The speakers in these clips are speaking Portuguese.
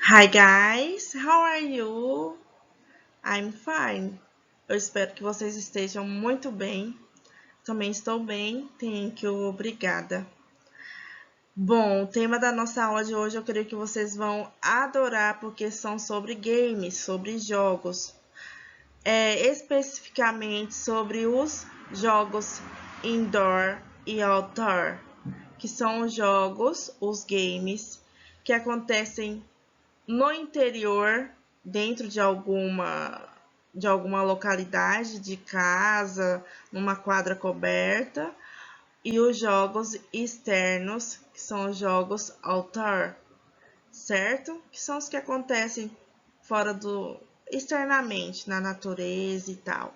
Hi guys, how are you? I'm fine. Eu espero que vocês estejam muito bem. Também estou bem, thank you, obrigada. Bom, o tema da nossa aula de hoje eu creio que vocês vão adorar porque são sobre games, sobre jogos. Especificamente sobre os jogos indoor e outdoor, que são os jogos, os games, que acontecem no interior, dentro de alguma localidade, de casa, numa quadra coberta, e os jogos externos, que são os jogos outdoor, certo? Que são os que acontecem fora externamente, na natureza e tal,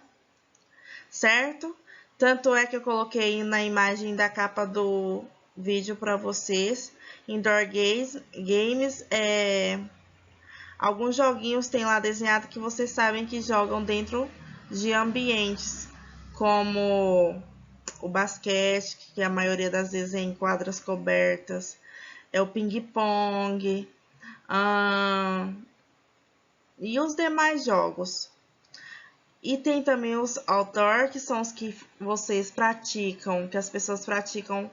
certo? Tanto é que eu coloquei na imagem da capa do vídeo para vocês, Indoor Games, alguns joguinhos tem lá desenhado que vocês sabem que jogam dentro de ambientes, como o basquete, que a maioria das vezes é em quadras cobertas, é o ping-pong, e os demais jogos. E tem também os outdoor, que são os que vocês praticam, que as pessoas praticam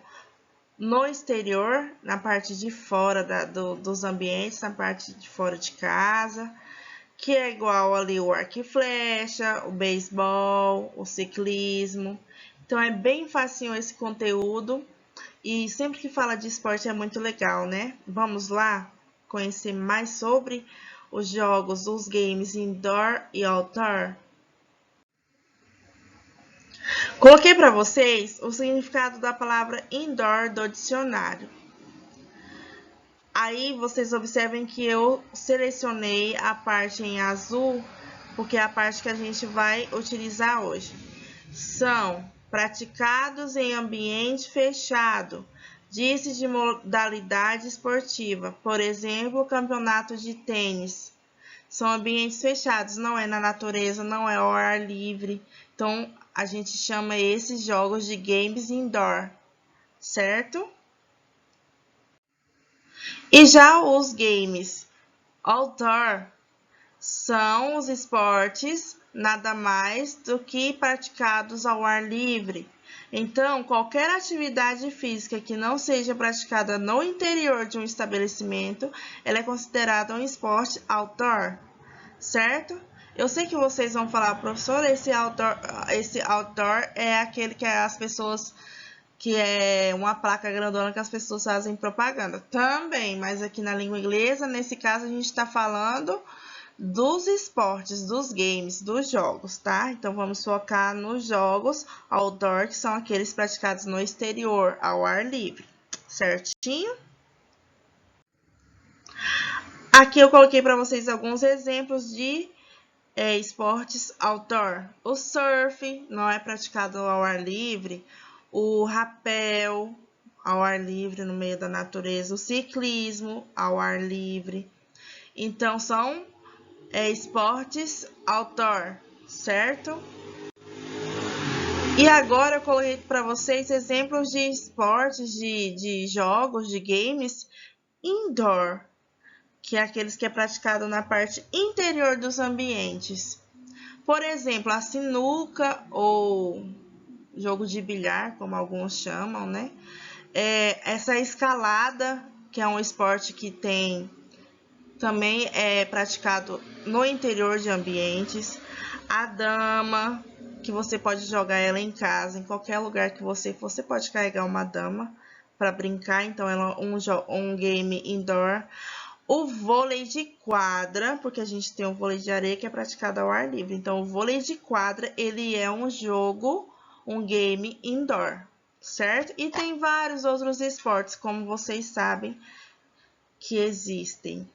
no exterior, na parte de fora dos ambientes, na parte de fora de casa, que é igual ali o arco e flecha, o beisebol, o ciclismo. Então é bem facinho esse conteúdo e sempre que fala de esporte é muito legal, né? Vamos lá conhecer mais sobre os jogos, os games indoor e outdoor. Coloquei para vocês o significado da palavra indoor do dicionário. Aí vocês observem que eu selecionei a parte em azul, porque é a parte que a gente vai utilizar hoje. São praticados em ambiente fechado, disse de modalidade esportiva, por exemplo, campeonato de tênis. São ambientes fechados, não é na natureza, não é ao ar livre. Então, a gente chama esses jogos de games indoor, certo? E já os games outdoor são os esportes nada mais do que praticados ao ar livre. Então, qualquer atividade física que não seja praticada no interior de um estabelecimento, ela é considerada um esporte outdoor, certo? Eu sei que vocês vão falar, professor, esse outdoor é aquele que as pessoas que é uma placa grandona que as pessoas fazem propaganda. Também, mas aqui na língua inglesa, nesse caso, a gente está falando dos esportes, dos games, dos jogos, tá? Então, vamos focar nos jogos outdoor, que são aqueles praticados no exterior, ao ar livre, certinho? Aqui eu coloquei para vocês alguns exemplos de esportes outdoor. O surf não é praticado ao ar livre, o rapel ao ar livre no meio da natureza, o ciclismo ao ar livre. Então, são esportes outdoor, certo? E agora eu coloquei para vocês exemplos de esportes, de jogos, de games indoor, que é aqueles que é praticado na parte interior dos ambientes. Por exemplo, a sinuca ou jogo de bilhar, como alguns chamam, né? Essa escalada, que é um esporte que também é praticado no interior de ambientes. A dama, que você pode jogar ela em casa, em qualquer lugar que você for, você pode carregar uma dama para brincar, então ela é um game indoor. O vôlei de quadra, porque a gente tem o vôlei de areia que é praticado ao ar livre. Então, o vôlei de quadra, ele é um jogo, um game indoor, certo? E tem vários outros esportes, como vocês sabem, que existem.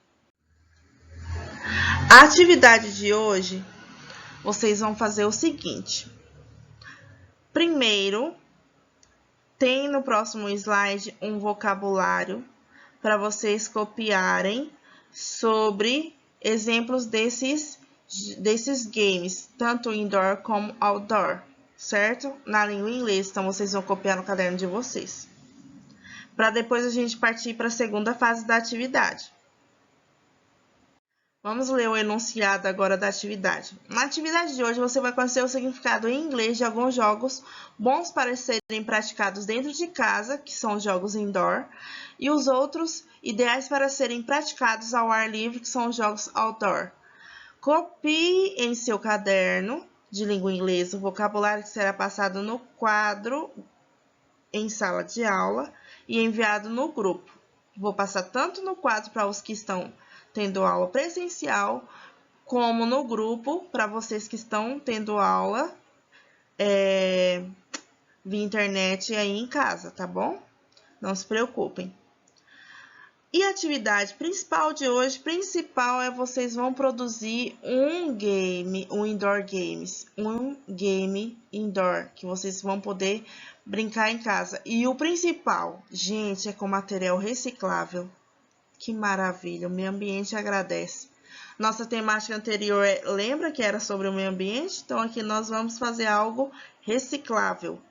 A atividade de hoje, vocês vão fazer o seguinte. Primeiro, tem no próximo slide um vocabulário para vocês copiarem sobre exemplos desses games, tanto indoor como outdoor, certo? Na língua inglesa, então vocês vão copiar no caderno de vocês. Para depois a gente partir para a segunda fase da atividade. Vamos ler o enunciado agora da atividade. Na atividade de hoje, você vai conhecer o significado em inglês de alguns jogos bons para serem praticados dentro de casa, que são os jogos indoor, e os outros ideais para serem praticados ao ar livre, que são os jogos outdoor. Copie em seu caderno de língua inglesa o vocabulário que será passado no quadro em sala de aula e enviado no grupo. Vou passar tanto no quadro para os que estão tendo aula presencial, como no grupo para vocês que estão tendo aula via internet aí em casa, tá bom? Não se preocupem. E a atividade principal de hoje, vocês vão produzir um indoor games, um game indoor, que vocês vão poder brincar em casa. E o principal, gente, é com material reciclável. Que maravilha, o meio ambiente agradece. Nossa temática anterior, lembra que era sobre o meio ambiente? Então aqui nós vamos fazer algo reciclável,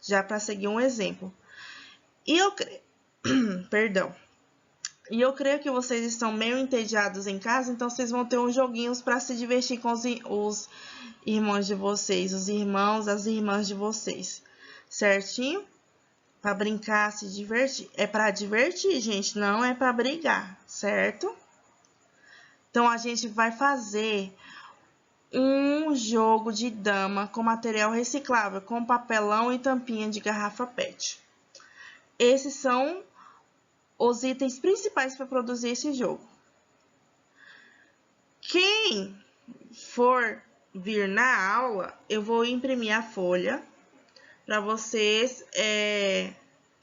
já para seguir um exemplo. E eu creio, perdão. E eu creio que vocês estão meio entediados em casa, então vocês vão ter uns joguinhos para se divertir com os irmãos de vocês, os irmãos, as irmãs de vocês, certinho? Para brincar, se divertir. É para divertir, gente, não é para brigar, certo? Então a gente vai fazer um jogo de dama com material reciclável, com papelão e tampinha de garrafa PET. Esses são os itens principais para produzir esse jogo. Quem for vir na aula, eu vou imprimir a folha para vocês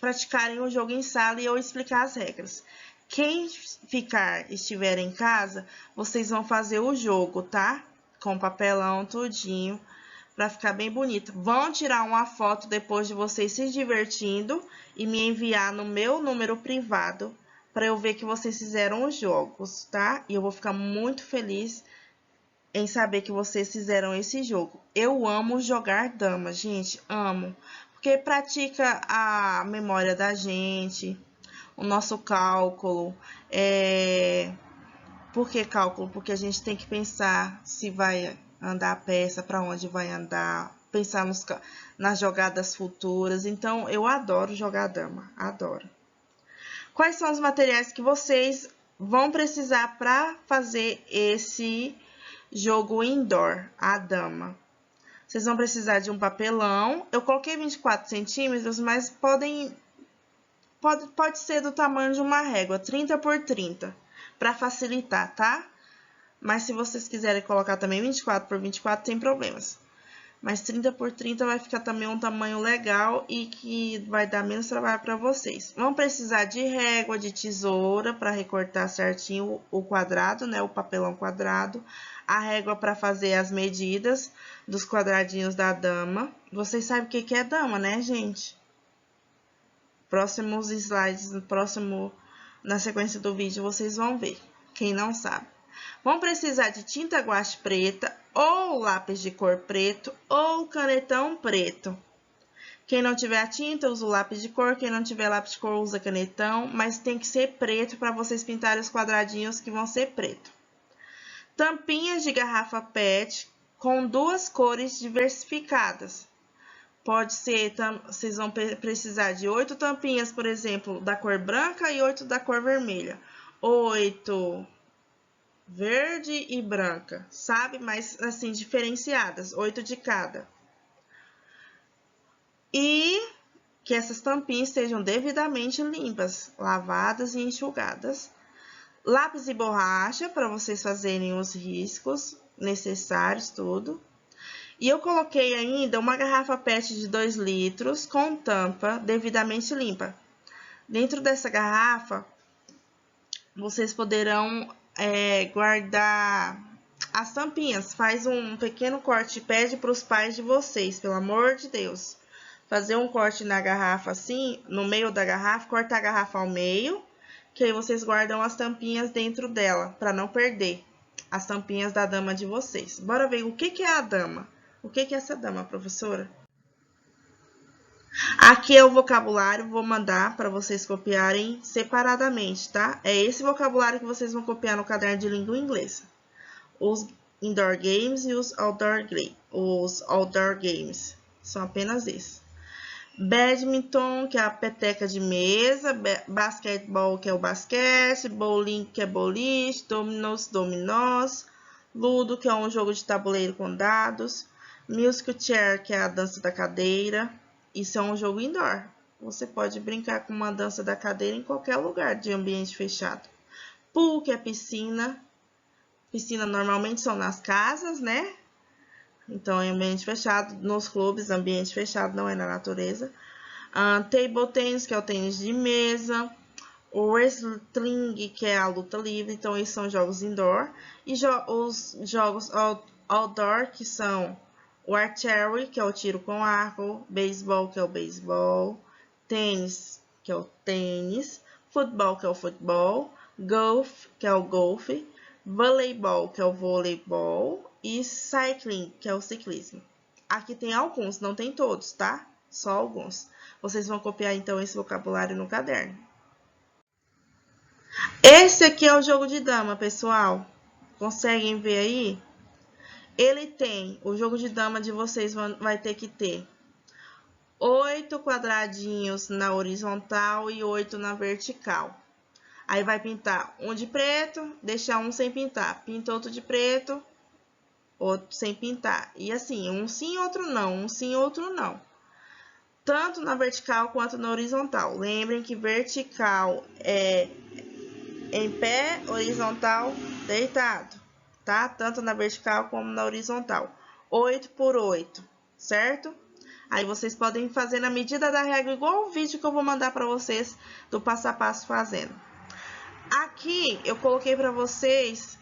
praticarem o jogo em sala e eu explicar as regras. Quem estiver em casa, vocês vão fazer o jogo, tá? Com papelão, tudinho, para ficar bem bonito. Vão tirar uma foto depois de vocês se divertindo e me enviar no meu número privado para eu ver que vocês fizeram os jogos, tá? E eu vou ficar muito feliz em saber que vocês fizeram esse jogo. Eu amo jogar dama, gente, amo. Porque pratica a memória da gente, o nosso cálculo. Por que cálculo? Porque a gente tem que pensar se vai andar a peça, para onde vai andar, pensar nas jogadas futuras. Então, eu adoro jogar dama, adoro. Quais são os materiais que vocês vão precisar para fazer esse jogo indoor, a dama? Vocês vão precisar de um papelão. Eu coloquei 24 centímetros, mas pode ser do tamanho de uma régua, 30 por 30, para facilitar, tá? Mas se vocês quiserem colocar também 24 por 24, sem problemas. Mas 30 por 30 vai ficar também um tamanho legal e que vai dar menos trabalho para vocês. Vão precisar de régua, de tesoura para recortar certinho o quadrado, né? O papelão quadrado. A régua para fazer as medidas dos quadradinhos da dama. Vocês sabem o que é dama, né, gente? Próximos slides, na sequência do vídeo, vocês vão ver. Quem não sabe. Vão precisar de tinta guache preta, ou lápis de cor preto, ou canetão preto. Quem não tiver a tinta, usa o lápis de cor. Quem não tiver lápis de cor, usa canetão. Mas tem que ser preto para vocês pintarem os quadradinhos que vão ser preto. Tampinhas de garrafa PET com duas cores diversificadas. Pode ser, vocês vão precisar de 8 tampinhas, por exemplo, da cor branca e 8 da cor vermelha. 8 verde e branca, sabe? Mas assim, diferenciadas, 8 de cada. E que essas tampinhas estejam devidamente limpas, lavadas e enxugadas. Lápis e borracha para vocês fazerem os riscos necessários, tudo. E eu coloquei ainda uma garrafa PET de 2 litros com tampa devidamente limpa. Dentro dessa garrafa, vocês poderão guardar as tampinhas. Faz um pequeno corte, pede para os pais de vocês, pelo amor de Deus. Fazer um corte na garrafa assim, no meio da garrafa, cortar a garrafa ao meio, que aí vocês guardam as tampinhas dentro dela, para não perder as tampinhas da dama de vocês. Bora ver o que é a dama. O que é essa dama, professora? Aqui é o vocabulário, vou mandar para vocês copiarem separadamente, tá? É esse vocabulário que vocês vão copiar no caderno de língua inglesa. Os indoor games e os outdoor games. São apenas esses. Badminton, que é a peteca de mesa. Basquetebol, que é o basquete. Bowling, que é boliche. Dominós. Ludo, que é um jogo de tabuleiro com dados. Musical chair, que é a dança da cadeira. Isso é um jogo indoor. Você pode brincar com uma dança da cadeira em qualquer lugar de ambiente fechado. Pool, que é piscina. Piscina normalmente são nas casas, né? Então, em ambiente fechado. Nos clubes, ambiente fechado, não é na natureza. Table tennis, que é o tênis de mesa. O wrestling, que é a luta livre. Então, esses são jogos indoor. E os jogos outdoor, que são o archery, que é o tiro com arco. Beisebol, que é o beisebol. Tênis, que é o tênis. Futebol, que é o futebol. Golf, que é o golfe. Voleibol, que é o voleibol. E cycling, que é o ciclismo. Aqui tem alguns, não tem todos, tá? Só alguns. Vocês vão copiar, então, esse vocabulário no caderno. Esse aqui é o jogo de dama, pessoal. Conseguem ver aí? Ele tem, o jogo de dama de vocês vai ter que ter 8 quadradinhos na horizontal e 8 na vertical. Aí vai pintar um de preto, deixar um sem pintar. Pinta outro de preto, outro sem pintar. E assim, um sim, outro não. Um sim, outro não. Tanto na vertical quanto na horizontal. Lembrem que vertical é em pé, horizontal, deitado. Tá? Tanto na vertical como na horizontal. 8 por 8, certo? Aí vocês podem fazer na medida da regra, igual o vídeo que eu vou mandar para vocês do passo a passo fazendo. Aqui eu coloquei para vocês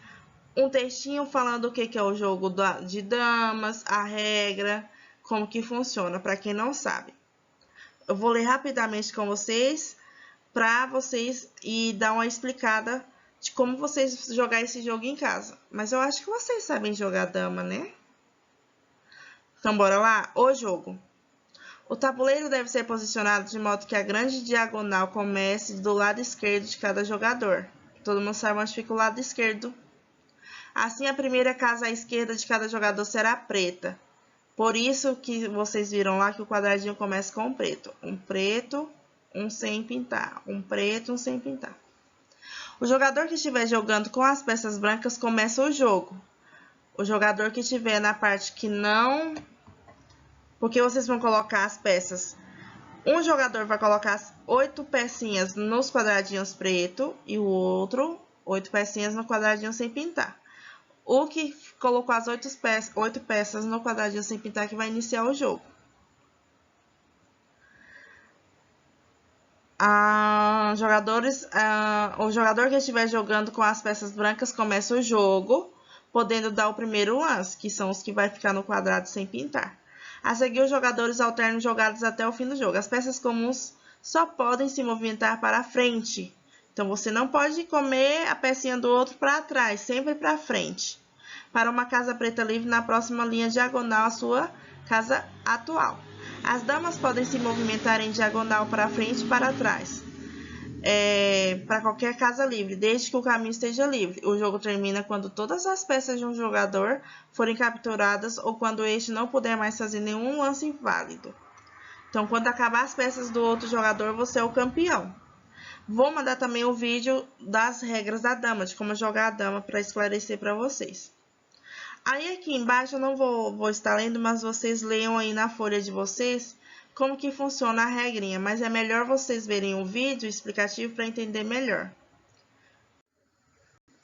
um textinho falando o que é o jogo de damas, a regra, como que funciona, para quem não sabe. Eu vou ler rapidamente com vocês, para vocês e dar uma explicada de como vocês jogar esse jogo em casa. Mas eu acho que vocês sabem jogar dama, né? Então, bora lá? O jogo. O tabuleiro deve ser posicionado de modo que a grande diagonal comece do lado esquerdo de cada jogador. Todo mundo sabe onde fica o lado esquerdo. Assim, a primeira casa à esquerda de cada jogador será preta. Por isso que vocês viram lá que o quadradinho começa com um preto, um sem pintar. Um preto, um sem pintar. O jogador que estiver jogando com as peças brancas começa o jogo. O jogador que estiver na parte que não... Porque vocês vão colocar as peças. Um jogador vai colocar as 8 pecinhas nos quadradinhos preto e o outro 8 pecinhas no quadradinho sem pintar. O que colocou as 8 peças no quadradinho sem pintar que vai iniciar o jogo. O jogador que estiver jogando com as peças brancas começa o jogo, podendo dar o primeiro lance, que são os que vai ficar no quadrado sem pintar. A seguir, os jogadores alternam jogadas até o fim do jogo. As peças comuns só podem se movimentar para frente. Então, você não pode comer a pecinha do outro para trás, sempre para frente. Para uma casa preta livre na próxima linha diagonal à sua casa atual. As damas podem se movimentar em diagonal para frente e para trás. Para qualquer casa livre, desde que o caminho esteja livre. O jogo termina quando todas as peças de um jogador forem capturadas ou quando este não puder mais fazer nenhum lance válido. Então, quando acabar as peças do outro jogador, você é o campeão. Vou mandar também o vídeo das regras da dama, de como jogar a dama, para esclarecer para vocês. Aí aqui embaixo eu não vou estar lendo, mas vocês leiam aí na folha de vocês como que funciona a regrinha, mas é melhor vocês verem o vídeo explicativo para entender melhor.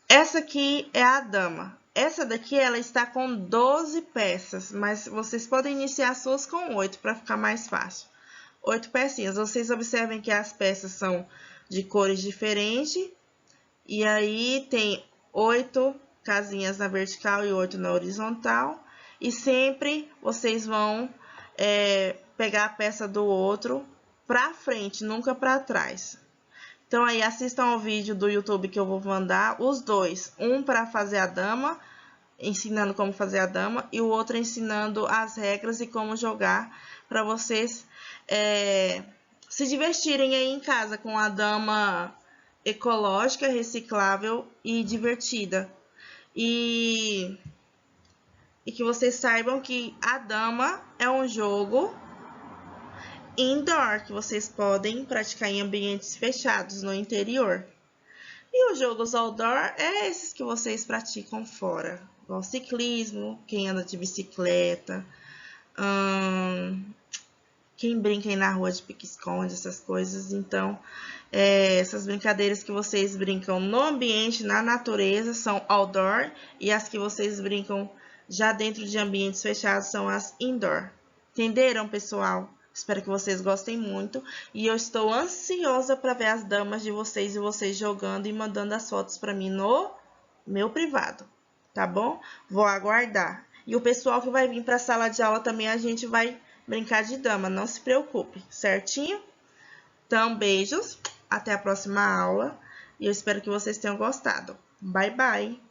Essa aqui é a dama. Essa daqui ela está com 12 peças, mas vocês podem iniciar as suas com 8 para ficar mais fácil. 8 pecinhas. Vocês observem que as peças são de cores diferentes e aí tem 8 casinhas na vertical e 8 na horizontal. E sempre vocês vão pegar a peça do outro pra frente, nunca pra trás. Então, aí, assistam ao vídeo do YouTube que eu vou mandar, os dois. Um para fazer a dama, ensinando como fazer a dama, e o outro ensinando as regras e como jogar para vocês se divertirem aí em casa com a dama ecológica, reciclável e divertida. E que vocês saibam que a dama é um jogo indoor que vocês podem praticar em ambientes fechados no interior. E os jogos outdoor é esses que vocês praticam fora, igual ciclismo, quem anda de bicicleta, quem brinca aí na rua de pique-esconde, essas coisas. Então, essas brincadeiras que vocês brincam no ambiente, na natureza, são outdoor, e as que vocês brincam já dentro de ambientes fechados são as indoor. Entenderam, pessoal? Espero que vocês gostem muito, e eu estou ansiosa para ver as damas de vocês e vocês jogando e mandando as fotos para mim no meu privado, tá bom? Vou aguardar. E o pessoal que vai vir para a sala de aula também, a gente vai brincar de dama, não se preocupe, certinho? Então, beijos, até a próxima aula e eu espero que vocês tenham gostado. Bye, bye!